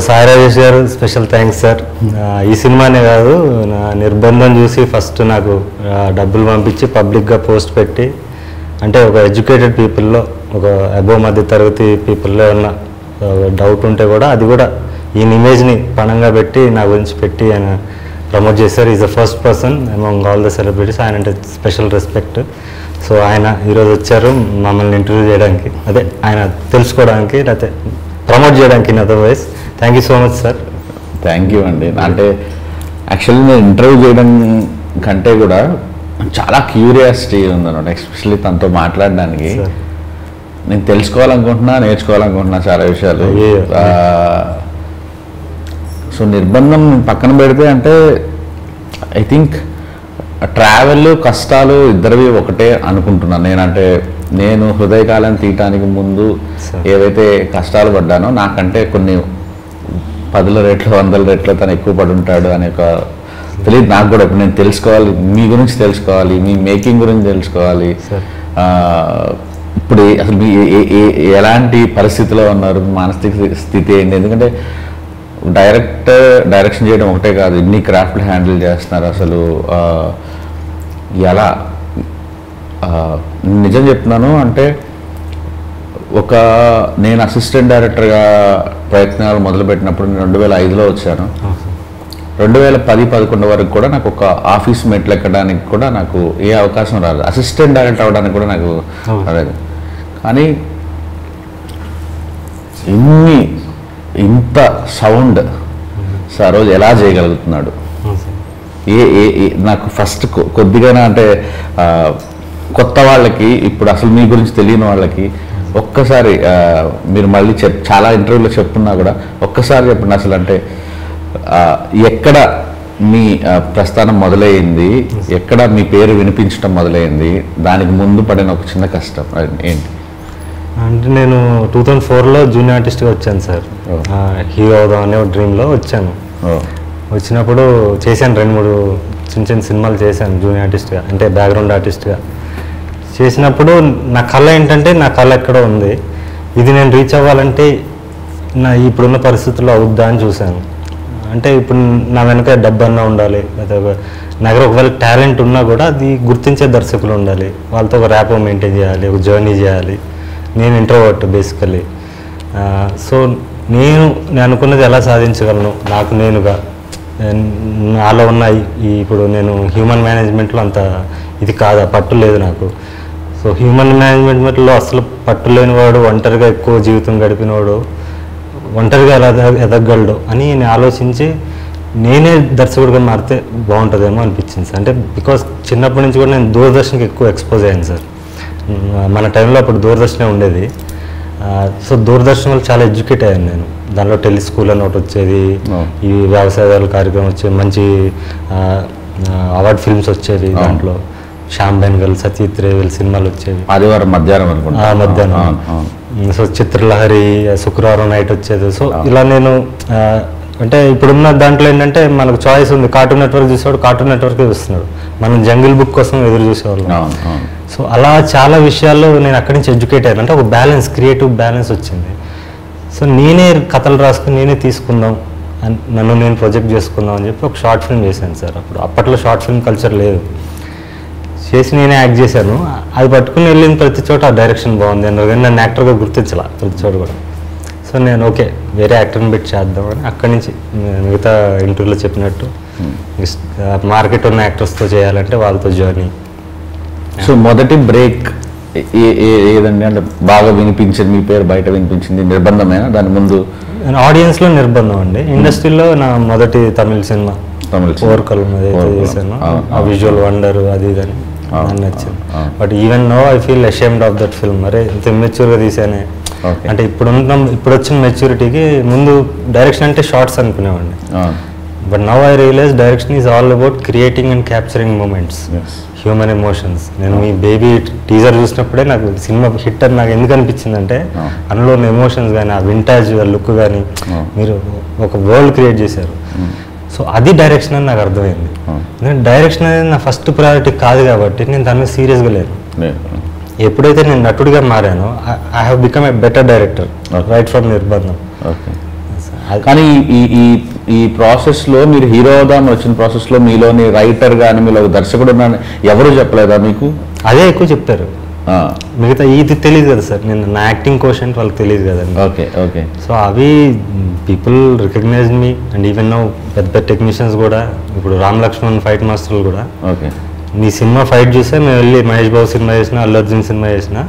సాయి రాజేష్ గారు special thanks sir. ఈ సినిమానే కాదు, నా నిర్బంధం చూసి ఫస్ట్ నాకు డబ్బులు పంపించి పబ్లిక్గా పోస్ట్ పెట్టి, అంటే ఒక ఎడ్యుకేటెడ్ పీపుల్లో, ఒక అబోవ్ మధ్య తరగతి పీపుల్లో ఉన్న డౌట్ ఉంటే కూడా అది కూడా ఈయన ఇమేజ్ని పణంగా పెట్టి నా గురించి పెట్టి ఆయన ప్రమోట్ చేశారు. Is the first person among all the celebrities. ఆయన అంటే స్పెషల్ రెస్పెక్ట్. సో ఆయన ఈరోజు వచ్చారు మమ్మల్ని ఇంటర్వ్యూ చేయడానికి, అదే ఆయన తెలుసుకోవడానికి, లేకపోతే ప్రమోట్ చేయడానికి. In other wise thank you so much sir. Thank you అండి. అంటే యాక్చువల్లీ నేను ఇంటర్వ్యూ చేయడం కంటే కూడా చాలా క్యూరియాసిటీ ఉందన్నమాట, ఎస్పెషల్లీ తనతో మాట్లాడడానికి. నేను తెలుసుకోవాలనుకుంటున్నా, నేర్చుకోవాలనుకుంటున్నా చాలా విషయాలు. సో నిర్బంధం పక్కన పెడితే అంటే ఐ థింక్ ట్రావెల్ కష్టాలు ఇద్దరివి ఒకటే అనుకుంటున్నాను నేనంటే. నేను హృదయకాలం తీయటానికి ముందు ఏవైతే కష్టాలు పడ్డానో, నాకంటే కొన్ని 10 రెట్లు 100 రెట్లు తను ఎక్కువ పడి ఉంటాడు అనే ఒక తెలియదు నాకు కూడా. ఇప్పుడు నేను తెలుసుకోవాలి, మీ గురించి తెలుసుకోవాలి, మీ మేకింగ్ గురించి తెలుసుకోవాలి. ఇప్పుడు అసలు మీ ఎలాంటి పరిస్థితిలో ఉన్నారు, మానసిక స్థితి ఏంటి? ఎందుకంటే డైరెక్షన్ చేయడం ఒకటే కాదు, ఇన్ని క్రాఫ్ట్లు హ్యాండిల్ చేస్తున్నారు. అసలు ఎలా నిజం చెప్తున్నాను అంటే, నేను అసిస్టెంట్ డైరెక్టర్గా ప్రయత్నాలు మొదలుపెట్టినప్పుడు నేను 2005లో వచ్చాను. 2010-11 వరకు కూడా నాకు ఒక ఆఫీస్ మెట్లు ఎక్కడానికి కూడా నాకు ఏ అవకాశం రాలేదు. అసిస్టెంట్ డైరెక్టర్ అవ్వడానికి కూడా నాకు రాలేదు. కానీ ఇంత సౌండ్ సార్ రోజు ఎలా చేయగలుగుతున్నాడు? నాకు ఫస్ట్ కొద్దిగా అంటే కొత్త వాళ్ళకి, ఇప్పుడు అసలు మీ గురించి తెలియని వాళ్ళకి ఒక్కసారి మీరు మళ్ళీ చాలా ఇంటర్వ్యూలో చెప్తున్నా కూడా ఒక్కసారి చెప్పండి అసలు. అంటే ఎక్కడ మీ ప్రస్థానం మొదలైంది, ఎక్కడ మీ పేరు వినిపించడం మొదలైంది, దానికి ముందు పడిన ఒక చిన్న కష్టం ఏంటి? అంటే నేను 2004లో జూనియర్ ఆర్టిస్ట్గా వచ్చాను సార్. హీరో అవుదాం అనే డ్రీమ్లో వచ్చాను. వచ్చినప్పుడు చేశాను 2-3 చిన్న సినిమాలు చేశాను జూనియర్ ఆర్టిస్ట్గా, అంటే బ్యాక్గ్రౌండ్ ఆర్టిస్ట్గా. చేసినప్పుడు నా కళ ఏంటంటే, నా కళ ఎక్కడో ఉంది, ఇది నేను రీచ్ అవ్వాలంటే నా ఇప్పుడున్న పరిస్థితుల్లో అవుద్దా అని చూశాను. అంటే ఇప్పుడు నా వెనక డబ్బన్నా ఉండాలి, లేదా నా దగ్గర ఒకవేళ టాలెంట్ ఉన్నా కూడా అది గుర్తించే దర్శకులు ఉండాలి, వాళ్ళతో ఒక ర్యాపో మెయింటైన్ చేయాలి, ఒక జర్నీ చేయాలి. నేను ఇంట్రోవర్ట్ బేసికలీ. సో నేను అనుకున్నది ఎలా సాధించగలను నాకు నేనుగా, నాలో ఉన్న ఇప్పుడు నేను హ్యూమన్ మేనేజ్మెంట్లో అంత ఇది కాదా, పట్టు లేదు నాకు. సో హ్యూమన్ మేనేజ్మెంట్లో అసలు పట్టు లేనివాడు, ఒంటరిగా ఎక్కువ జీవితం గడిపినవాడు ఒంటరిగా ఎలా ఎదగలడు అని నేను ఆలోచించి నేనే దర్శకుడిగా మారితే బాగుంటుందేమో అనిపించింది సార్. అంటే బికాస్ చిన్నప్పటి నుంచి కూడా నేను దూరదర్శన్కి ఎక్కువ ఎక్స్పోజ్ అయ్యాను సార్. మన టైంలో అప్పుడు దూరదర్శనే ఉండేది. సో దూరదర్శన్ వల్ల చాలా ఎడ్యుకేట్ అయ్యాను నేను. దానిలో టెలిస్కూల్ అని ఒకటి వచ్చేది, ఈ వ్యవసాయదారుల కార్యక్రమం వచ్చేది, మంచి అవార్డ్ ఫిల్మ్స్ వచ్చేవి. దాంట్లో శ్యామ్ బెనగల్, సతీత్ రేవల్ సినిమాలు వచ్చేవి. ఆదివారం మధ్యాహ్నం అనుకుంటా. మధ్యాహ్నం. సో చిత్రలహరి శుక్రవారం నైట్ వచ్చేది. సో ఇలా నేను అంటే ఇప్పుడున్న దాంట్లో ఏంటంటే మనకు చాయిస్ ఉంది. కార్టూన్ నెట్వర్క్ చూసేవాడు కార్టూన్ నెట్వర్క్ చూస్తున్నాడు, మనం జంగిల్ బుక్ కోసం ఎదురు చూసేవాళ్ళం. సో అలా చాలా విషయాల్లో నేను అక్కడి నుంచి ఎడ్యుకేట్ అయ్యాను. అంటే ఒక బ్యాలెన్స్, క్రియేటివ్ బ్యాలెన్స్ వచ్చింది. సో నేనే కథలు రాసుకుని నేనే తీసుకుందాం, నన్ను నేను ప్రొజెక్ట్ చేసుకుందాం అని చెప్పి ఒక షార్ట్ ఫిల్మ్ చేశాను సార్. అప్పట్లో షార్ట్ ఫిల్మ్ కల్చర్ లేదు. చేసి నేనే యాక్ట్ చేశాను. అది పట్టుకుని వెళ్ళిన ప్రతి చోట ఆ డైరెక్షన్ బాగుంది అన్నారు, కానీ నన్ను యాక్టర్గా గుర్తించాల ప్రతి చోట కూడా. సో నేను ఓకే వేరే యాక్టర్ని పెట్టి చేద్దామని అక్కడి నుంచి మిగతా ఇంటర్వ్యూలో చెప్పినట్టు మార్కెట్ ఉన్న యాక్టర్స్తో చేయాలంటే వాళ్ళతో జర్నీ. సో మొదటి బ్రేక్ ఏదండి? అంటే బాగా వినిపించింది, మీ పేరు బయట వినిపించింది నిర్బంధమేనా? దాని ముందు ఆడియన్స్లో నిర్బంధం అండి. ఇండస్ట్రీలో నా మొదటి తమిళ సినిమా ఓవర్కల్ చేశాను. ఆ విజువల్ వండర్ అది ఇదని నాకు నచ్చింది. But even know I feel ashamed of that film. అరే ఇంత ఇమ్మెచ్యూర్గా తీసానే. అంటే ఇప్పుడు వచ్చిన మెచ్యూరిటీకి ముందు డైరెక్షన్ అంటే షార్ట్స్ అనుకునేవాడిని. But now I realise direction is all about creating and capturing moments, human emotions. నేను మీ బేబీ టీజర్ చూసినప్పుడే నాకు సినిమా హిట్ అని నాకు ఎందుకు అనిపించిందంటే, అందులో ఉన్న ఎమోషన్స్ కానీ, ఆ వింటాజ్ లుక్ కానీ, మీరు ఒక వరల్డ్ క్రియేట్ చేశారు. సో అది డైరెక్షన్ అని నాకు అర్థమైంది. ఎందుకంటే డైరెక్షన్ అనేది నా ఫస్ట్ ప్రయారిటీ కాదు కాబట్టి నేను దాని మీద సీరియస్గా లేను. ఎప్పుడైతే నేను నటుడిగా మారానో I have become a better director right from నిర్బంధం. కానీ ఈ ప్రాసెస్లో మీరు హీరో అవుదామని వచ్చిన ప్రాసెస్లో మీలోని రైటర్ కానీ మీలో దర్శకుడు ఎవరు చెప్పలేదా మీకు? అదే ఎక్కువ చెప్పారు. మిగతా ఇది తెలియదు కదా సార్, నేను నా యాక్టింగ్ కోషన్ వాళ్ళకి తెలియదు కదండి. Okay okay. సో అవి people recognize me and even no పెద్ద పెద్ద టెక్నీషియన్స్ కూడా, ఇప్పుడు రామ్ లక్ష్మణ్ ఫైట్ మాస్టర్లు కూడా ఓకే నీ సినిమా ఫైట్ చూసే మేము వెళ్ళి మహేష్ బాబు సినిమా చేసినా, అల్లు అర్జున్ సినిమా చేసినా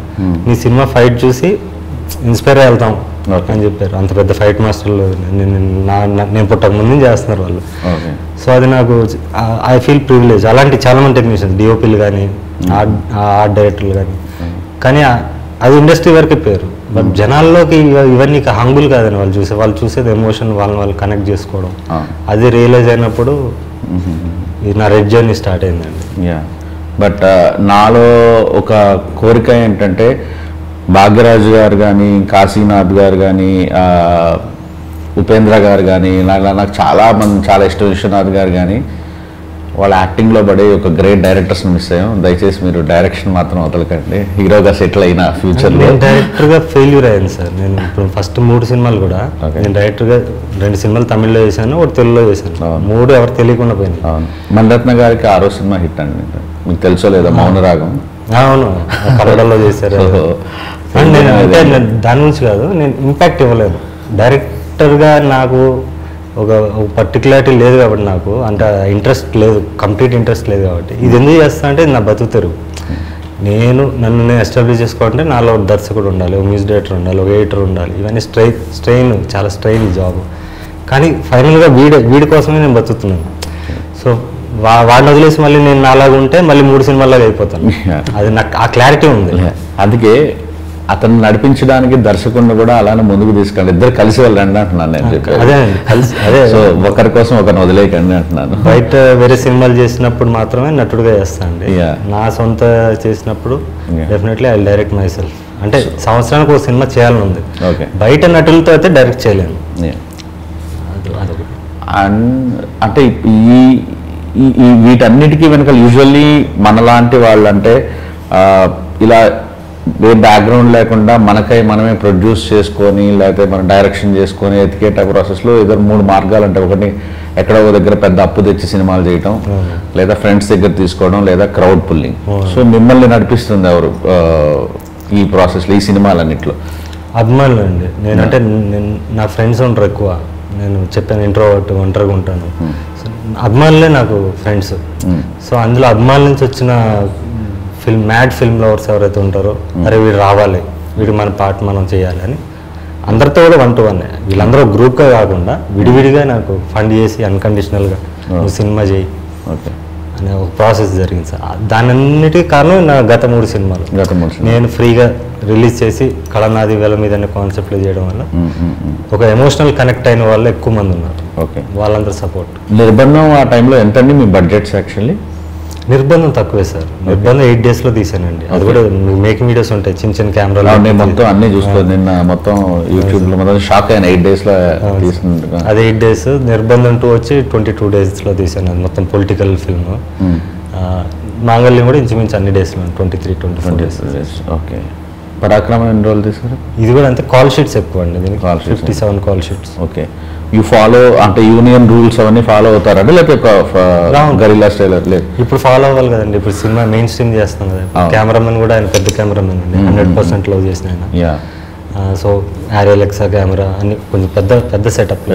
నీ సినిమా ఫైట్ చూసి ఇన్స్పైర్ అయి వెళ్తాం అని చెప్పారు. అంత పెద్ద ఫైట్ మాస్టర్లు నేను పుట్టక ముందు చేస్తున్నారు వాళ్ళు. సో అది నాకు ఐ ఫీల్ ప్రివిలేజ్. అలాంటి చాలా మంది టెక్నీషియన్స్, డిఓపీలు కానీ ఆర్ట్ డైరెక్టర్లు కానీ అది ఇండస్ట్రీ వరకే పేరు. బట్ జనాల్లోకి ఇవన్నీ హంగులు కాదని వాళ్ళు చూసేది ఎమోషన్, వాళ్ళు కనెక్ట్ చేసుకోవడం. అది రియలైజ్ అయినప్పుడు నా రెడ్ జర్నీ స్టార్ట్ అయిందండి. బట్ నాలో ఒక కోరిక ఏంటంటే భాగ్యరాజు గారు కానీ, కాశీనాథ్ గారు కానీ, ఉపేంద్ర గారు కానీ, నాకు చాలా ఇష్టం విశ్వనాథ్ గారు కానీ, వాళ్ళ యాక్టింగ్లో పడే ఒక గ్రేట్ డైరెక్టర్స్ని మిస్ అయ్యాం. దయచేసి మీరు డైరెక్షన్ మాత్రం వదలకండి. హీరోగా సెటిల్ అయిన ఫ్యూచర్లో. నేను డైరెక్టర్గా ఫెయిల్యూర్ అయ్యాను సార్. నేను ఇప్పుడు ఫస్ట్ 3 సినిమాలు కూడా నేను డైరెక్టర్గా 2 సినిమాలు తమిళ్లో చేశాను, 1 తెలుగులో చేశాను. 3 ఎవరు తెలియకుండా పోయింది. అవును, మణిరత్న గారికి 6వ సినిమా హిట్ అండి, మీకు తెలుసో లేదా, మౌనరాగం. అవును, కన్నడలో చేశారు. నేను అంటే దాని నుంచి కాదు, నేను ఇంపాక్ట్ ఇవ్వలేదు. డైరెక్టర్గా నాకు ఒక పర్టికులారిటీ లేదు కాబట్టి, నాకు అంటే ఇంట్రెస్ట్ లేదు, కంప్లీట్ ఇంట్రెస్ట్ లేదు కాబట్టి. ఇది ఎందుకు చేస్తా అంటే నా బతుకుతారు. నన్ను నేను ఎస్టాబ్లిష్ చేసుకోవాలంటే నాలో దర్శకుడు ఉండాలి, ఒక మ్యూజిక్ డైరెక్టర్ ఉండాలి, ఒక ఎడిటర్ ఉండాలి. ఇవన్నీ చాలా స్ట్రెయిన్ ఈ జాబ్. కానీ ఫైనల్గా వీడి కోసమే నేను బతుకుతున్నాను. సో వాడిని వదిలేసి మళ్ళీ నేను నాలాగా ఉంటే మళ్ళీ 3 సినిమాలాగా అయిపోతాను. అది నాకు ఆ క్లారిటీ ఉంది. అందుకే అతను నడిపించడానికి దర్శకుడిని కూడా అలానే ముందుకు తీసుకెళ్ళి ఇద్దరు కలిసి వెళ్ళండి అంటున్నాను నేను. అదే సో ఒకరి కోసం ఒకరిని వదిలేయకండి అంటున్నాను. బయట వేరే సినిమాలు చేసినప్పుడు మాత్రమే నటుడుగా చేస్తానండి. నా సొంత చేసినప్పుడు definitely I direct my self. అంటే సంవత్సరానికి ఒక సినిమా చేయాలని ఉంది. బయట నటులతో అయితే డైరెక్ట్ చేయలేను. అంటే వీటన్నిటికీ వెనక యూజువల్లీ మనలాంటి వాళ్ళంటే ఇలా ఏ బ్యాక్గ్రౌండ్ లేకుండా మనమే ప్రొడ్యూస్ చేసుకొని, లేకపోతే మనం డైరెక్షన్ చేసుకొని ఎతికేట ప్రాసెస్లో 3 మార్గాలు అంటే, ఒకటి ఎక్కడో దగ్గర పెద్ద అప్పు తెచ్చి సినిమాలు చేయటం, లేదా ఫ్రెండ్స్ దగ్గర తీసుకోవడం, లేదా క్రౌడ్ పుల్లింగ్. సో మిమ్మల్ని నడిపిస్తుంది ఎవరు ఈ ప్రాసెస్లో, ఈ సినిమాలన్నింటిలో? అభిమానులు అండి. నేనంటే నా ఫ్రెండ్స్ ఉంటారు ఎక్కువ. నేను చెప్పాను ఇంట్రోవర్ట్, ఒంటరిగా ఉంటాను. అభిమానులే నాకు ఫ్రెండ్స్. సో అందులో అభిమానుల నుంచి వచ్చిన మ్యాడ్ ఫిల్మ్ లవర్స్ ఎవరైతే ఉంటారో, అరే వీడు రావాలి, వీడు మన పార్ట్ మనం చేయాలి అని అందరితో కూడా 1 to 1. వీళ్ళందరూ గ్రూప్గా కాకుండా విడివిడిగా నాకు ఫండ్ చేసి అన్కండిషనల్గా నువ్వు సినిమా చేయి అనే ఒక ప్రాసెస్ జరిగింది సార్. దానన్నిటికీ కారణం నా గత 3 సినిమాలు. నేను ఫ్రీగా రిలీజ్ చేసి కళనాది వేల మీద అనే కాన్సెప్ట్లో చేయడం వల్ల ఒక ఎమోషనల్ కనెక్ట్ అయిన వాళ్ళు ఎక్కువ మంది ఉన్నారు. వాళ్ళందరూ సపోర్ట్. నిర్బంధం ఆ టైంలో ఎంతండి మీ బడ్జెట్స్? యాక్చువల్లీ నిర్బంధం తక్కువే సార్. నిర్బంధం 8 daysలో తీసానండి. అది కూడా మేకింగ్ వీడియోస్ ఉంటాయి, చిన్న కెమెరాలు మొత్తం అన్ని చూసుకోండి. నిన్న మొత్తం యూట్యూబ్లో మొత్తం షాక్ అయిన 8 daysలో తీసింది. అది 8 days. నిర్బంధం 2 వచ్చి 22 daysలో తీసాను. అది మొత్తం పొలిటికల్ ఫిల్మ్. మాంగళ్యం కూడా ఇంచుమించు అన్ని డేస్లో 23-24 days. ఓకే. పరాక్రమం ఎన్ని రోజులు తీసారు? ఇది కూడా అంతే. కాల్ షీట్స్ ఎక్కువ అండి, 57 call sheets. Okay. You follow అంటే యూనియన్ రూల్స్ అవన్నీ ఫాలో అవుతారండి, లేకపోతే గరిల్లా స్టైల్? లేదు, ఇప్పుడు ఫాలో అవ్వాలి కదండి. ఇప్పుడు సినిమా మెయిన్ స్ట్రీమ్ చేస్తాం కదా. కెమెరామెన్ కూడా ఆయన పెద్ద కెమెరామెన్ అండి, 100% లవ్ చేసిన ఆయన. సో ఆరియల్ ఎక్సా కెమెరా అన్ని కొంచెం పెద్ద సెటప్.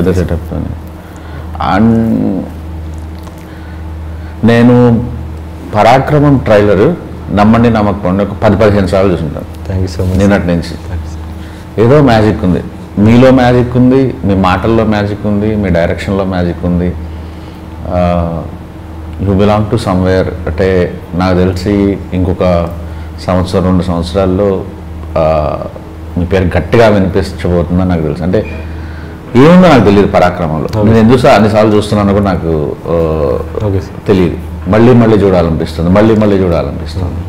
అండ్ నేను పరాక్రమం ట్రైలర్ నమ్మండి నమ్మకండి ఒక 10-15 సార్లు చూసుంటాను. Thank you so much. నిన్నటి నుంచి ఏదో మ్యాజిక్ ఉంది, మీలో మ్యాజిక్ ఉంది, మీ మాటల్లో మ్యాజిక్ ఉంది, మీ డైరెక్షన్లో మ్యాజిక్ ఉంది. You belong to somewhere. అంటే నాకు తెలిసి ఇంకొక 1-2 సంవత్సరాల్లో మీ పేరు గట్టిగా వినిపించబోతుందని నాకు తెలుసు. అంటే ఏముందో నాకు తెలియదు పరాక్రమంలో. నేను ఎందుకు అన్నిసార్లు చూస్తున్నాను కూడా నాకు తెలియదు. మళ్ళీ చూడాలనిపిస్తుంది, మళ్ళీ చూడాలనిపిస్తుంది.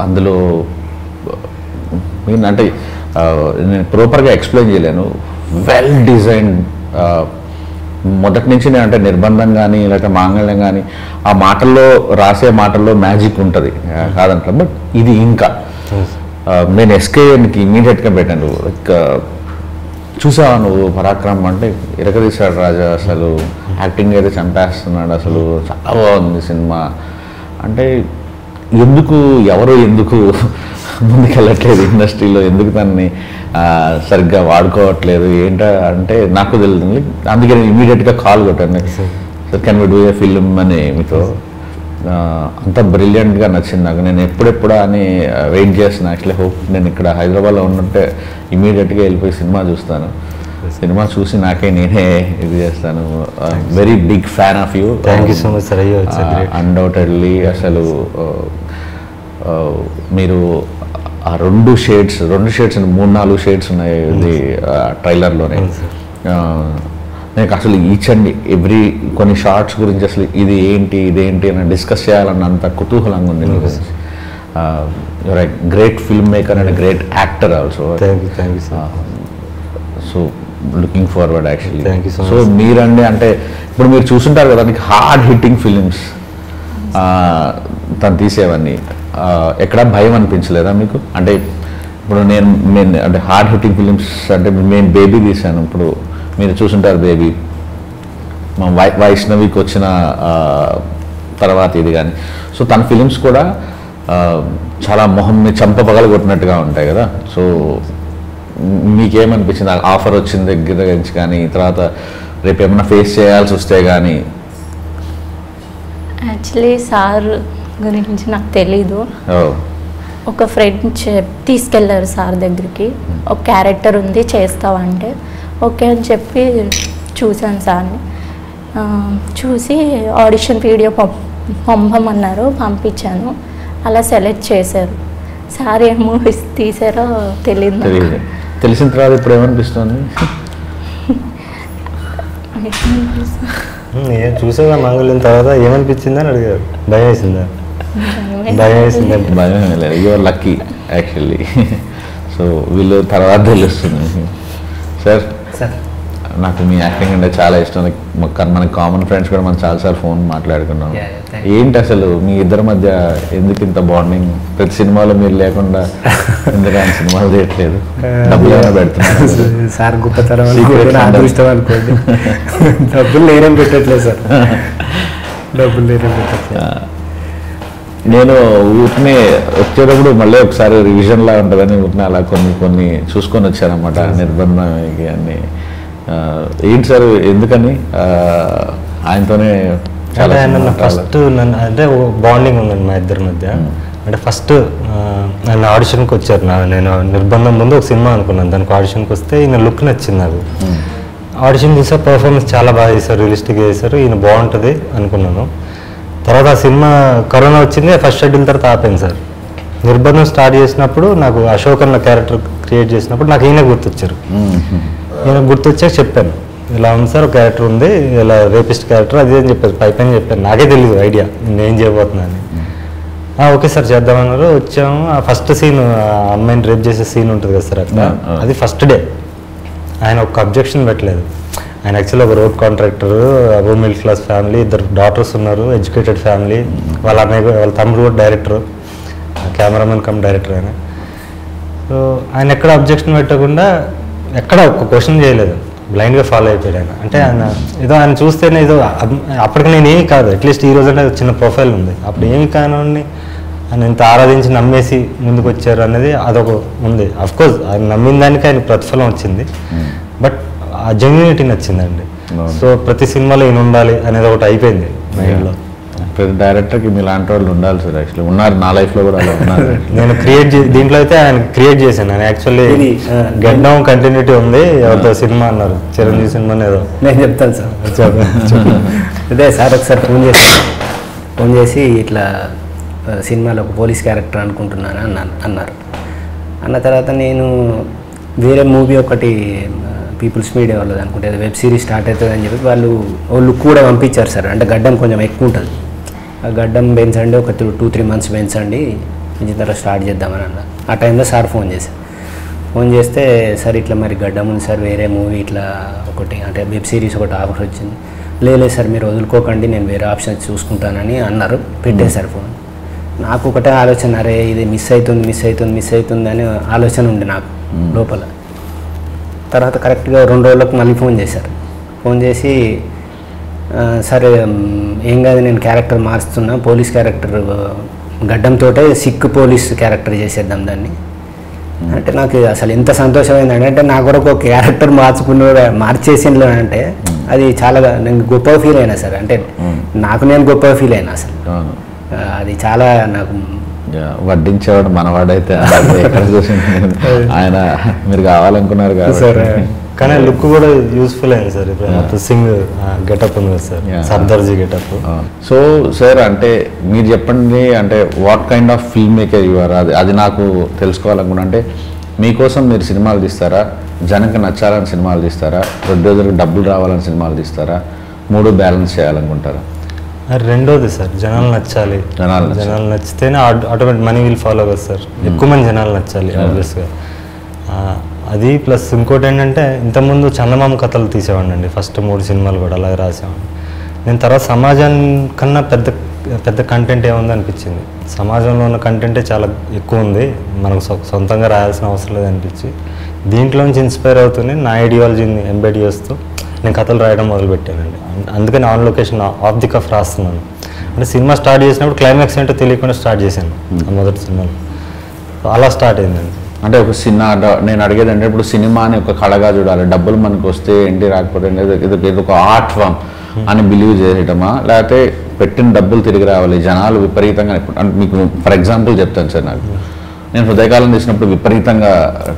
అందులో అంటే నేను ప్రాపర్గా ఎక్స్ప్లెయిన్ చేయలేను. Well designed. మొదటి నుంచి నేను అంటే నిర్బంధం కానీ లేకపోతే మాంగళ్యం కానీ ఆ మాటల్లో రాసే మాటల్లో మ్యాజిక్ ఉంటుంది కాదంట. బట్ ఇది ఇంకా నేను ఎస్కేఎన్కి ఇమీడియట్గా పెట్టాను. లైక్ చూసావా నువ్వు పరాక్రమం అంటే ఇరకదీశాడు రాజా, అసలు యాక్టింగ్ అయితే చంపేస్తున్నాడు, అసలు చాలా బాగుంది సినిమా అంటే ఎవరు ఎందుకు ముందుకెళ్ళట్లేదు ఇండస్ట్రీలో, ఎందుకు దాన్ని సరిగ్గా వాడుకోవట్లేదు అంటే నాకు తెలియదు. అందుకే నేను ఇమీడియట్గా కాల్ కొట్టాను, sir can we do a film అని. మీకు అంత బ్రిలియంట్గా నచ్చింది నాకు. నేను ఎప్పుడెప్పుడా అని వెయిట్ చేస్తున్నాను. యాక్చువల్లీ హోప్ నేను ఇక్కడ హైదరాబాద్లో ఉన్నట్టే ఇమీడియట్గా వెళ్ళిపోయి సినిమా చూస్తాను. సినిమా చూసి నేనే ఇది చేస్తాను. Very big fan of you. Thank you so much sir. Undoubtedly అసలు మీరు ఆ 2 షేడ్స్ 3-4 షేడ్స్ ఉన్నాయి ఇది ట్రైలర్లోనే. నాకు అసలు ఈచ్ అండ్ ఎవ్రీ కొన్ని షార్ట్స్ గురించి అసలు ఇదేంటి అని డిస్కస్ చేయాలన్నంత కుతూహలంగా ఉంది. You're a great film maker and great actor also. Thank you sir. So looking forward actually. Thank you so much. So మీరండి అంటే ఇప్పుడు మీరు చూసుంటారు కదా, మీకు హార్డ్ హిట్టింగ్ ఫిలిమ్స్ తను తీసేవన్నీ ఎక్కడ భయం అనిపించలేదా మీకు? అంటే ఇప్పుడు నేను అంటే హార్డ్ హిట్టింగ్ ఫిలిమ్స్ అంటే నేను బేబీ తీశాను, ఇప్పుడు మీరు చూసుంటారు బేబీ, మా వైష్ణవికి వచ్చిన తర్వాత ఇది కానీ. సో తన ఫిలిమ్స్ కూడా చాలా మొహంని చంపపగల కొట్టినట్టుగా ఉంటాయి కదా. సో మీకేమనిపించింది ఆఫర్ వచ్చిన దగ్గర నుంచి కానీ, తర్వాత రేపు ఏమైనా ఫేస్ చేయాల్సి వస్తే కానీ? యాక్చువల్లీ సార్ గురించి నాకు తెలీదు. ఒక ఫ్రెండ్ తీసుకెళ్ళారు సార్ దగ్గరికి, ఒక క్యారెక్టర్ ఉంది చేస్తావా అంటే ఓకే అని చెప్పి చూశాను సార్ని. చూసి ఆడిషన్ వీడియో పంపమన్నారు, పంపించాను. అలా సెలెక్ట్ చేశారు. సార్ ఏ మూవీస్ తీసారో తెలియదు. తెలిసిన తర్వాత ఇప్పుడు ఏమనిపిస్తుంది? చూసాగా మంగళం తర్వాత ఏమనిపించిందని అడిగారు. భయం వేసిందా? భయం వేసిందంటే భయం లేదు, యూఆర్ లక్కీ యాక్చువల్లీ. సో వీళ్ళు తర్వాత తెలుస్తుంది. సార్ నాకు మీ యాక్టింగ్ అంటే చాలా ఇష్టం. మన కామన్ ఫ్రెండ్స్ కూడా మనం చాలాసార్లు ఫోన్ మాట్లాడుకున్నాం. ఏంటి అసలు మీ ఇద్దరి మధ్య ఎందుకు ఇంత బాండింగ్? ప్రతి సినిమాలో మీరు లేకుండా ఎందుకు ఆయన సినిమాలు చేయట్లేదు? డబ్బులు ఏమైనా పెడుతున్నారు? సార్ గొప్పతనం అదృష్టం అనుకోండి. డబ్బులు నేనేం పెట్టట్లేదు సార్, డబ్బులు నేనేం పెట్టట్లేదు. నేను ఊరిని వచ్చేటప్పుడు మళ్ళీ ఒకసారి రివిజన్లా ఉంటుందని ఊరిని అలా కొన్ని చూసుకొని వచ్చానమాట. నిర్బంధం అన్నీ ఏంటి సార్, ఎందుకని ఆయనతోనే చాలా ఫస్ట్ నన్ను అంటే బాండింగ్ ఉందండి మా ఇద్దరి మధ్య. అంటే ఫస్ట్ నన్ను ఆడిషన్కి వచ్చారు. నేను నిర్బంధం ముందు ఒక సినిమా అనుకున్నాను, దానికి ఆడిషన్కి వస్తే ఈయన లుక్ నచ్చింది నాకు. ఆడిషన్ చూసా, పర్ఫార్మెన్స్ చాలా బాగా చేశారు, రియలిస్టిక్గా చేశారు, ఈయన బాగుంటుంది అనుకున్నాను. తర్వాత ఆ సినిమా కరోనా వచ్చింది, ఫస్ట్ షెడ్యూల్ తర్వాత ఆపాను సార్. నిర్బంధం స్టార్ట్ చేసినప్పుడు నాకు అశోక్ అన్న క్యారెక్టర్ క్రియేట్ చేసినప్పుడు నాకు ఈయన గుర్తొచ్చారు. ఈయన గుర్తొచ్చాక చెప్పాను, ఇలా ఉంది సార్ ఒక క్యారెక్టర్ ఉంది, ఇలా రేపిస్ట్ క్యారెక్టర్ అది అని చెప్పారు. పైపైన చెప్పాను, నాకే తెలియదు ఐడియా నేను చేయబోతున్నా అని. ఓకే సార్ చేద్దామన్నారు. వచ్చాము. ఆ ఫస్ట్ సీన్, అమ్మాయిని రేప్ చేసే సీన్ ఉంటుంది కదా సార్ అక్కడ, అది ఫస్ట్ డే. ఆయన ఒక అబ్జెక్షన్ పెట్టలేదు. ఆయన యాక్చువల్లీ ఒక road contractor, above middle class family, 2 daughters ఉన్నారు, ఎడ్యుకేటెడ్ ఫ్యామిలీ. వాళ్ళ అన్నయ్య వాళ్ళ తమ్ముడు కూడా డైరెక్టర్, కెమెరామెన్ కమ్ డైరెక్టర్ ఆయన. సో ఆయన ఎక్కడ అబ్జెక్షన్ పెట్టకుండా ఎక్కడ ఒక్క క్వశ్చన్ చేయలేదు, బ్లైండ్గా ఫాలో అయిపోయాడు ఆయన. అంటే ఆయన చూస్తేనే అప్పటికి నేను ఏమీ కాదు, అట్లీస్ట్ ఈ రోజంటే చిన్న ప్రొఫైల్ ఉంది, అప్పుడు ఏమి కానివ్వండి ఆయన ఇంత ఆరాధించి నమ్మేసి ముందుకు వచ్చారు అనేది అదొక ఉంది. అఫ్కోర్స్ ఆయన నమ్మిన దానికి ఆయన ప్రతిఫలం వచ్చింది, బట్ ఆ జెన్యూనిటీ నచ్చిందండి. సో ప్రతి సినిమాలో ఈయన ఉండాలి అనేది ఒకటి అయిపోయింది మైండ్లో. ప్రతి డైరెక్టర్కి మీలాంటి వాళ్ళు ఉండాలి సార్. యాక్చువల్లీ ఉన్నారు, నా లైఫ్లో కూడా అలా ఉన్నారు. నేను దీంట్లో అయితే ఆయన క్రియేట్ చేశాను. నేను యాక్చువల్లీ గడ్డం కంటిన్యూటీ ఉంది, ఎవరితో సినిమా అన్నారు, చిరంజీవి సినిమా ఏదో. నేను చెప్తాను సార్. అదే సార్ ఒకసారి ఫోన్ చేసి ఇట్లా సినిమాలో ఒక పోలీస్ క్యారెక్టర్ అనుకుంటున్నాను అన్నారు. అన్న తర్వాత నేను వేరే మూవీ ఒకటి పీపుల్స్ మీడియా వాళ్ళది అనుకుంటే వెబ్ సిరీస్ స్టార్ట్ అవుతుంది అని చెప్పి వాళ్ళు లుక్ కూడా పంపించారు సార్. అంటే గడ్డం కొంచెం ఎక్కువ ఉంటుంది, ఆ గడ్డం పెంచండి, ఒక 2-3 మంత్స్ పెంచండి, పెంచిన తర్వాత స్టార్ట్ చేద్దామని అన్నారు. ఆ టైంలో సార్ ఫోన్ చేస్తే సార్ ఇట్లా మరి గడ్డం ఉంది సార్, వేరే మూవీ ఇట్లా ఒకటి అంటే వెబ్ సిరీస్ ఒకటి ఆఫర్ వచ్చింది. లేదు సార్ మీరు వదులుకోకండి, నేను వేరే ఆప్షన్ చూసుకుంటానని అన్నారు. పెట్టేశారు ఫోన్. నాకు ఒకటే ఆలోచన, అరే ఇది మిస్ అవుతుంది అని ఆలోచన ఉంది నాకు లోపల. తర్వాత కరెక్ట్గా 2 రోజులకు మళ్ళీ ఫోన్ చేశారు. ఫోన్ చేసి సరే ఏం కాదు, నేను క్యారెక్టర్ మారుస్తున్నా, పోలీస్ క్యారెక్టర్ గడ్డంతో సిక్ పోలీస్ క్యారెక్టర్ చేసేద్దాం దాన్ని అంటే నాకు అసలు ఎంత సంతోషమైందండి. అంటే నా కొరకు ఒక క్యారెక్టర్ మార్చేసిండ్రు అంటే అది చాలా నేను గొప్ప ఫీల్ అయినా సార్. అంటే నాకు నేను గొప్ప ఫీల్ అయినా అసలు. అది చాలా నాకు వడ్డించేవాడు మనవాడైతే ఎక్కడ చూసింది ఆయన, మీరు కావాలనుకున్నారు కదా సార్. కానీ లుక్ కూడా యూస్ఫుల్ అయింది సార్. ఇప్పుడు సింగ్ గెటప్ ఉంది కదా sir, Sardarji getup. So sir అంటే మీరు చెప్పండి, అంటే what kind of film maker you are, అది నాకు తెలుసుకోవాలనుకున్నా. అంటే మీకోసం మీరు సినిమాలు తీస్తారా, జనంకి నచ్చాలని సినిమాలు తీస్తారా, ప్రొడ్యూసర్కి డబ్బులు రావాలని సినిమాలు తీస్తారా, 3 బ్యాలెన్స్ చేయాలనుకుంటారా? రెండోది సార్, జనాలు నచ్చాలి. జనాలు నచ్చితేనే ఆటోమేటిక్ మనీ విల్ ఫాలో కదా సార్. ఎక్కువ మంది జనాలు నచ్చాలి ఆబ్వియస్గా. అది ప్లస్ ఇంకోటి ఏంటంటే, ఇంతకుముందు చందమామ కథలు తీసేవాడిని అండి. ఫస్ట్ 3 సినిమాలు కూడా అలాగే రాసేవాడిని. నేను తర్వాత సమాజానికన్నా పెద్ద పెద్ద కంటెంట్ ఏముంది అనిపించింది. సమాజంలో ఉన్న కంటెంటే చాలా ఎక్కువ ఉంది, మనకు సొంతంగా రాయాల్సిన అవసరం లేదు అనిపించి దీంట్లోంచి ఇన్స్పైర్ అవుతూనే నా ఐడియాలజీని ఎంబెడ్ చేస్తూ నేను కథలు రాయడం మొదలుపెట్టానండి. అందుకని on location off the cuff రాస్తున్నాను. అంటే సినిమా స్టార్ట్ చేసినప్పుడు క్లైమాక్స్ ఏంటో తెలియకుండా స్టార్ట్ చేశాను మొదటి సినిమాలో. అలా స్టార్ట్ అయిందండి. అంటే ఒక సినిమా నేను అడిగేది అంటే, ఇప్పుడు సినిమాని ఒక కళగా చూడాలి, డబ్బులు మనకు వస్తే ఏంటి రాకపోతే ఇది ఒక ఆర్ట్ ఫామ్ అని బిలీవ్ చేయటమా, లేకపోతే పెట్టిన డబ్బులు తిరిగి రావాలి, జనాలు విపరీతంగా. అంటే మీకు ఫర్ ఎగ్జాంపుల్ చెప్తాను సార్, నాకు నేను హృదయకాలం తీసినప్పుడు విపరీతంగా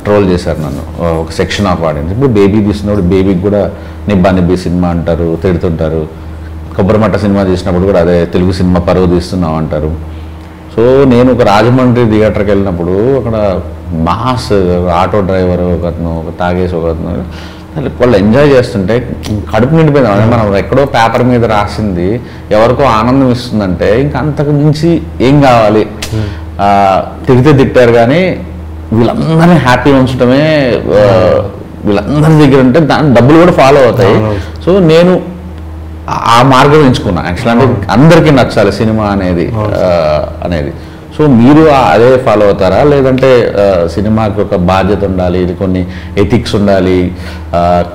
ట్రోల్ చేశారు నన్ను ఒక సెక్షన్ ఆఫ్ ఆడియన్స్. ఇప్పుడు బేబీ తీసినప్పుడు బేబీకి కూడా నిబ్బా నిబ్బి సినిమా అంటారు, తిడుతుంటారు. కొబ్బరిమట్ట సినిమా తీసినప్పుడు కూడా అదే తెలుగు సినిమా పరువు తీస్తున్నాం అంటారు. సో నేను ఒక రాజమండ్రి థియేటర్కి వెళ్ళినప్పుడు అక్కడ మాస్ ఆటో డ్రైవర్ ఒకతను, ఒక తాగేసి ఒకతను, వాళ్ళు ఎంజాయ్ చేస్తుంటే కడుపు నిండిపోయింది. అంటే మనం ఎక్కడో పేపర్ మీద రాసింది ఎవరికో ఆనందం ఇస్తుందంటే ఇంకా అంతకు మించి ఏం కావాలి. తిడితే తిట్టారు కానీ వీళ్ళందరినీ హ్యాపీ ఉంచడమే వీళ్ళందరి దగ్గర ఉంటే దాని డబ్బులు కూడా ఫాలో అవుతాయి. సో నేను ఆ మార్గం ఎంచుకున్నా యాక్చువల్. అంటే అందరికీ నచ్చాలి సినిమా అనేది. సో మీరు అదే ఫాలో అవుతారా, లేదంటే సినిమాకి ఒక బాధ్యత ఉండాలి, ఇది కొన్ని ఎథిక్స్ ఉండాలి,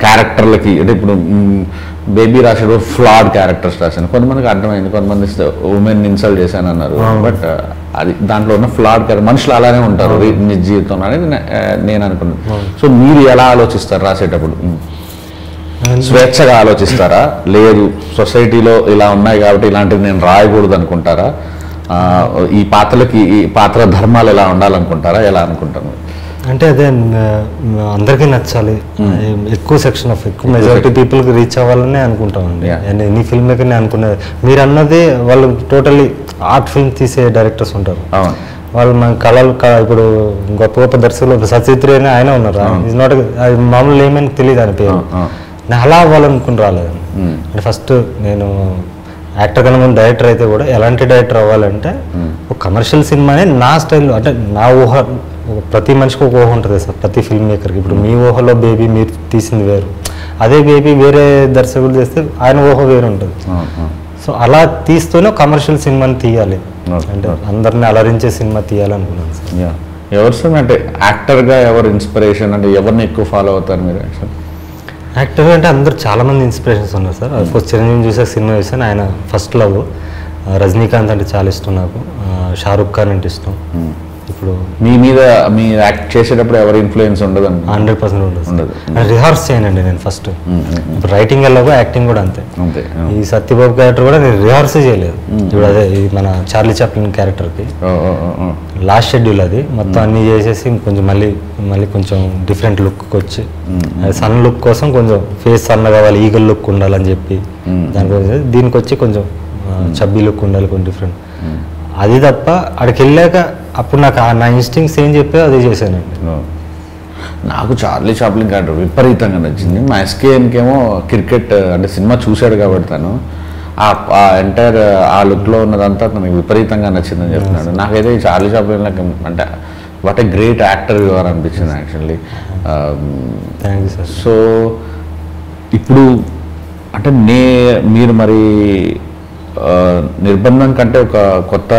క్యారెక్టర్లకి? అంటే ఇప్పుడు బేబీ రాసాడు ఫ్లాడ్ క్యారెక్టర్స్ రాశాను, కొంతమందికి అర్థమైంది, కొంతమంది ఉమెన్ ఇన్సల్ట్ చేశాను అన్నారు. బట్ అది దాంట్లో ఉన్న ఫ్లాడ్ క్యారెక్టర్, మనుషులు అలానే ఉంటారు నిజ జీవితంలో అనేది నేను అనుకున్నాను. సో మీరు ఎలా ఆలోచిస్తారు రాసేటప్పుడు? స్వేచ్ఛగా ఆలోచిస్తారా, లేదు సొసైటీలో ఇలా ఉన్నాయి కాబట్టి ఇలాంటివి నేను రాయకూడదు అనుకుంటారా, ఈ పాత్రలకి ఈ పాత్ర ధర్మాలు ఎలా ఉండాలనుకుంటారా, ఎలా అనుకుంటాను? అంటే అదే అందరికీ నచ్చాలి, ఎక్కువ సెక్షన్ ఆఫ్ ఎక్కువ మెజారిటీ పీపుల్కి రీచ్ అవ్వాలని అనుకుంటామండి. ఎనీ ఫిల్మ్ మేకర్ని అనుకునేది. మీరు అన్నది వాళ్ళు టోటల్లీ ఆర్ట్ ఫిల్మ్ తీసే డైరెక్టర్స్ ఉంటారు, వాళ్ళు మన కళలు ఇప్పుడు గొప్ప గొప్ప దర్శకులు సచిత్రి అని ఆయన ఉన్నారు. ఈజ్ నాట్ మామూలు ఏమని తెలియదు అని పేరు. నేను అలా అవ్వాలనుకుని రాలేదండి. అంటే ఫస్ట్ నేను యాక్టర్ కన్నా ముందు డైరెక్టర్ అయితే కూడా ఎలాంటి డైరెక్టర్ అవ్వాలంటే ఒక కమర్షియల్ సినిమానే నా స్టైల్లో, అంటే నా ఊహ, ప్రతి మనిషికి ఒక ఊహ ఉంటుంది సార్, ప్రతి ఫిల్మ్ మేకర్కి. ఇప్పుడు మీ ఊహలో బేబీ మీరు తీసింది వేరు, అదే బేబీ వేరే దర్శకులు చేస్తే ఆయన ఊహ వేరు ఉంటుంది. సో అలా తీస్తూనే కమర్షియల్ సినిమాని తీయాలి, అంటే అందరిని అలరించే సినిమా తీయాలనుకున్నాను సార్. ఎవరు సార్ అంటే యాక్టర్గా ఎవరు ఇన్స్పిరేషన్, అంటే ఎవరిని ఎక్కువ ఫాలో అవుతారు మీరు? యాక్టర్ అంటే అందరూ చాలామంది ఇన్స్పిరేషన్స్ ఉన్నారు సార్. ఫస్ట్ చిరంజీవి చూసాక సినిమా చూసాను, ఆయన ఫస్ట్ లవ్. రజనీకాంత్ అంటే చాలా ఇష్టం నాకు, షారుఖ్ ఖాన్ అంటే ఇష్టం. ఇప్పుడు మీ మీద మీరు యాక్ట్ చేసేటప్పుడు ఎవరి ఇన్ఫ్లుయెన్స్ ఉండదు? 100% ఉండదు. రిహార్స్ చేయనండి నేను ఫస్ట్. ఇప్పుడు రైటింగ్ ఎలాగో యాక్టింగ్ కూడా అంతే. ఈ సత్యబాబు క్యారెక్టర్ కూడా నేను రిహార్స్ చేయలేదు. ఇప్పుడు అదే మన చార్లీ చాప్లిన్ క్యారెక్టర్కి లాస్ట్ షెడ్యూల్ అది మొత్తం అన్నీ చేసేసి కొంచెం మళ్ళీ కొంచెం డిఫరెంట్ లుక్కి వచ్చి, సన్ లుక్ కోసం కొంచెం ఫేస్ సన్న కావాలి, ఈగల్ లుక్ ఉండాలని చెప్పి దానికోసం దీనికి వచ్చి కొంచెం చబ్బీ లుక్ ఉండాలి, కొంచెం డిఫరెంట్. అది తప్ప అక్కడికి వెళ్ళాక అప్పుడు నాకు నా ఇన్స్టింక్ట్స్ ఏం చెప్పే అదే చేశానండి. నాకు చార్లీ చాప్లిన్ క్యారెక్టర్ విపరీతంగా నచ్చింది. మా ఎస్కేఎన్కేమో క్రికెట్ అంటే సినిమా చూశాడు కాబట్టి తను ఆ ఎంటైర్ ఆ లుక్లో ఉన్నదంతా తనకు విపరీతంగా నచ్చిందని చెప్తున్నాడు. నాకైతే చార్లీ చాప్లిన్ అంటే what a great actor your అనిపించింది actually. Thank you sir. So ఇప్పుడు అంటే మీరు మరి నిర్బంధం కంటే ఒక కొత్త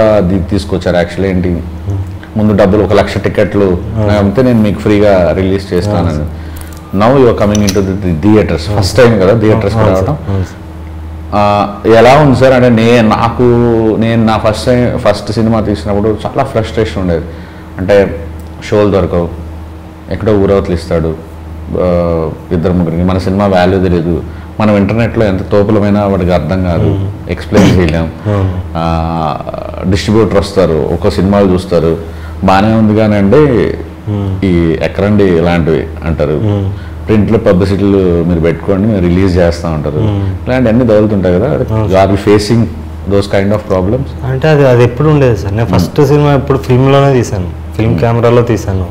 తీసుకొచ్చారు యాక్చువల్లీ. ఏంటి, ముందు డబ్బులు 1,00,000 టికెట్లు అమ్మితే నేను మీకు ఫ్రీగా రిలీజ్ చేస్తానని. Now your coming in to the theatres, first time కదా థియేటర్స్ రావడం. ఎలా ఉంది సార్? అంటే నేను నా ఫస్ట్ సినిమా తీసినప్పుడు చాలా ఫ్రస్ట్రేషన్ ఉండేది. అంటే షోలు దొరకవు, ఎక్కడో ఊరవతలు ఇస్తాడు ఇద్దరు ముగ్గురికి, మన సినిమా వాల్యూ తెలియదు, మనం ఇంటర్నెట్లో ఎంత తోపులమైనా వాడికి అర్థం కాదు, ఎక్స్ప్లెయిన్ చేయలేం. డిస్ట్రిబ్యూటర్ వస్తారు, ఒక సినిమాలు చూస్తారు, బాగానే ఉంది కానీ అండి ఈ ఎక్కడండి ఇలాంటివి అంటారు, ప్రింట్లో పబ్లిసిటీలు మీరు పెట్టుకోండి మేము రిలీజ్ చేస్తూ ఉంటారు, ఇలాంటివన్నీ తగులుతుంటాయి కదా. Are facing those kind of problems? అంటే అది ఎప్పుడు ఉండేది సార్. నేను ఫస్ట్ సినిమా ఎప్పుడు ఫిల్మ్లోనే తీశాను, ఫిల్మ్ కెమెరాలో తీశాను.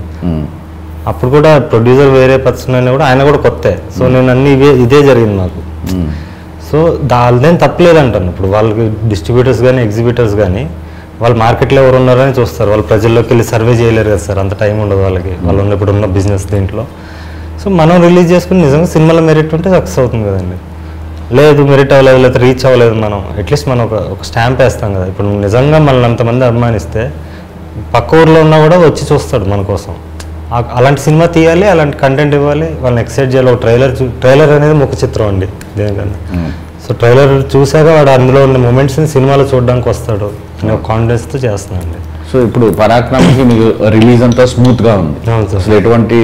అప్పుడు కూడా ప్రొడ్యూసర్ వేరే పర్సన్ అయినా కూడా ఆయన కూడా కొత్తే. సో నేను అన్ని ఇదే జరిగింది నాకు. సో దానిదేం తప్పలేదంటాను. ఇప్పుడు వాళ్ళకి డిస్ట్రిబ్యూటర్స్ కానీ ఎగ్జిబిటర్స్ కానీ వాళ్ళు మార్కెట్లో ఎవరు ఉన్నారని చూస్తారు, వాళ్ళు ప్రజల్లోకి వెళ్ళి సర్వే చేయలేరు కదా సార్, అంత టైం ఉండదు వాళ్ళకి, వాళ్ళు ఇప్పుడు ఉన్న బిజినెస్ దీంట్లో. సో మనం రిలీజ్ చేసుకుని నిజంగా సినిమాలో మెరిట్ ఉంటే సక్సెస్ అవుతుంది కదండి. లేదు మెరిట్ అవ్వలేదు, లేదా రీచ్ అవ్వలేదు, మనం అట్లీస్ట్ మనం ఒక స్టాంప్ వేస్తాం కదా. ఇప్పుడు నిజంగా మనల్ని అంతమంది అభిమానిస్తే పక్క ఊర్లో ఉన్నా కూడా వచ్చి చూస్తాడు మన కోసం. అలాంటి సినిమా తీయాలి, అలాంటి కంటెంట్ ఇవ్వాలి, వాళ్ళని ఎక్సైట్ చేయాలి. ఒక ట్రైలర్ అనేది ముఖ చిత్రం అండి దేనికన్నా. సో ట్రైలర్ చూసాక వాడు అందులో ఉన్న మూమెంట్స్ని సినిమాలో చూడడానికి వస్తాడు అనే కాన్ఫిడెన్స్తో చేస్తున్నానండి. సో ఇప్పుడు పరాక్రమకి మీకు రిలీజ్ అంతా స్మూత్గా ఉంది, అసలు ఎటువంటి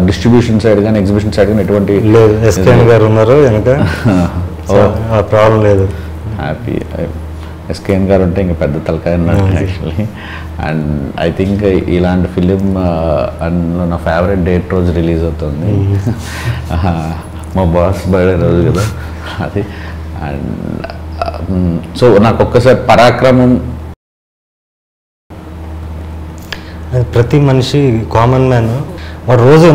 డిస్ట్రిబ్యూషన్ సైడ్ కానీ ఎగ్జిబిషన్ సైడ్ కానీ ఎటువంటి లేదు. ఎస్కేఎన్ గారు ఉన్నారు వెనక, ప్రాబ్లం లేదు. హ్యాపీ. ఎస్కేఎన్ గారు ఉంటే ఇంకా పెద్ద తలకాయ ఉన్నాడు యాక్చువల్లీ. అండ్ ఐ థింక్ ఇలాంటి ఫిలిం అండ్ నా ఫేవరెట్ డేట్ రోజు రిలీజ్ అవుతుంది, మా బాస్ బర్త్డే రోజు కదా అది. అండ్ సో నాకు ఒక్కసారి పరాక్రమం ప్రతి మనిషి కామన్ మ్యాన్ వాడు రోజు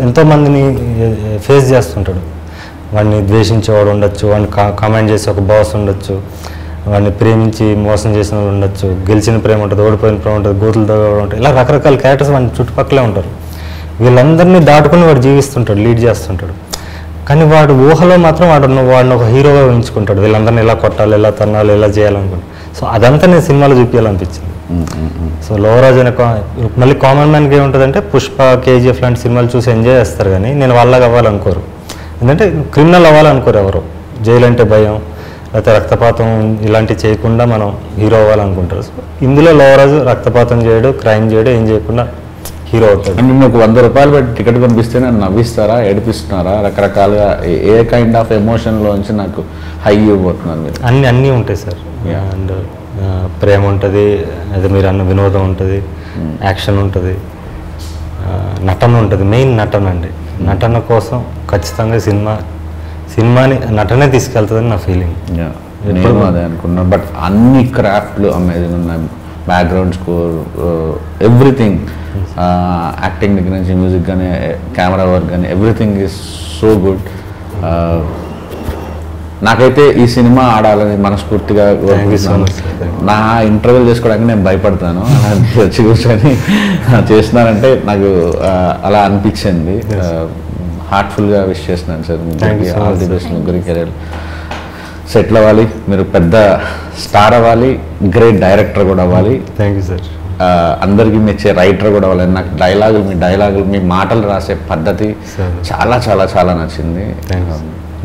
ఎంతో మందిని ఫేస్ చేస్తుంటాడు. వాడిని ద్వేషించేవాడు ఉండొచ్చు, వాడిని కామెంట్ చేసి ఒక బాస్ ఉండొచ్చు, వాడిని ప్రేమించి మోసం చేసిన వాడు ఉండొచ్చు, గెలిచిన ప్రేమ ఉంటుంది, ఓడిపోయిన ప్రేమ ఉంటుంది, గోతులతో ఉంటుంది, ఇలా రకరకాల క్యారెక్టర్స్ వాడి చుట్టుపక్కలే ఉంటారు. వీళ్ళందరినీ దాటుకుని వాడు జీవిస్తుంటాడు, లీడ్ చేస్తుంటాడు. కానీ వాడు ఊహలో మాత్రం వాడిని ఒక హీరోగా ఊహించుకుంటాడు, వీళ్ళందరినీ ఇలా కొట్టాలి, ఇలా తన్నాలి, ఇలా చేయాలనుకుంటాడు. సో అదంతా నేను సినిమాలో చూపించాలనిపించింది. సో లోవరాజ్ అనే మళ్ళీ కామన్ మ్యాన్కి ఏముంటుందంటే పుష్ప, కేజీఎఫ్ లాంటి సినిమాలు చూసి ఎంజాయ్ చేస్తారు, కానీ నేను వాళ్ళగా అవ్వాలనుకోరు. ఎందుకంటే క్రిమినల్ అవ్వాలనుకోరు ఎవరు, జైలు అంటే భయం, లేకపోతే రక్తపాతం ఇలాంటివి చేయకుండా మనం హీరో అవ్వాలనుకుంటారు. సో ఇందులో లోవరాజు రక్తపాతం చేయడు, క్రైమ్ చేయడు, ఏం చేయకుండా హీరో అవుతాడు. అంటే మీకు 100 రూపాయలు పెట్టి టికెట్ కొనిపిస్తే నన్ను నవ్విస్తారా, ఏడిపిస్తున్నారా, రకరకాలుగా ఏ కైండ్ ఆఫ్ ఎమోషన్లోంచి నాకు హై ఇవ్వబోతున్నారు మీరు? అన్నీ ఉంటాయి సార్. అండ్ ప్రేమ ఉంటుంది, అదే మీరు అన్న వినోదం ఉంటుంది, యాక్షన్ ఉంటుంది, నటన ఉంటుంది. మెయిన్ నటన అండి. నటన కోసం ఖచ్చితంగా సినిమాని నటనే తీసుకెళ్తుందని నా ఫీలింగ్. నేను అదే అనుకున్నాను. బట్ అన్ని క్రాఫ్ట్లు అమేజింగ్ ఉన్నాయి, బ్యాక్గ్రౌండ్ స్కోర్, ఎవ్రీథింగ్, యాక్టింగ్ దగ్గర నుంచి మ్యూజిక్ కానీ కెమెరా వర్క్ కానీ ఎవ్రీథింగ్ ఈజ్ సో గుడ్. నాకైతే ఈ సినిమా ఆడాలని మనస్ఫూర్తిగా నా ఇంటర్వ్యూలు చేసుకోవడానికి నేను భయపడతాను, వచ్చి కూర్చొని చేస్తున్నానంటే నాకు అలా అనిపించింది. హార్ట్ఫుల్గా విష్ చేస్తున్నాను సార్, ఆల్ ది బెస్ట్, ముగ్గురి కెరీర్ సెటిల్ అవ్వాలి, మీరు పెద్ద స్టార్ అవ్వాలి, గ్రేట్ డైరెక్టర్ కూడా అవ్వాలి. Thank you sir. అందరికీ మెచ్చే రైటర్ కూడా అవ్వాలి. నాకు డైలాగులు మీ మాటలు రాసే పద్ధతి చాలా చాలా చాలా నచ్చింది.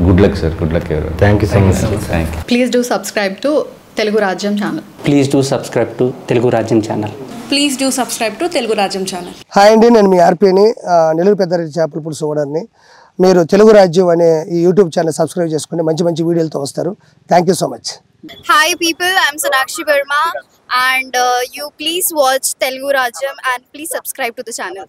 Good luck sir, good luck. Thank you so much. Thank you. Please do subscribe to Telugu Rajyam channel. Please do subscribe to Telugu Rajyam channel. Please do subscribe to Telugu Rajyam channel. Hi అండి, నేను మీ ఆర్పీని, నెల్లూరు పెద్దారెడ్డి చేపల పులుసు ఓనర్ని. మీరు తెలుగు రాజ్యం అనే ఈ యూట్యూబ్ ఛానల్ సబ్స్క్రైబ్ చేసుకుని మంచి మంచి వీడియోలతో వస్తారు. Thank you so much. Hi people, I'm Sonakshi Verma and you please watch Telugu Rajyam and please subscribe to the channel.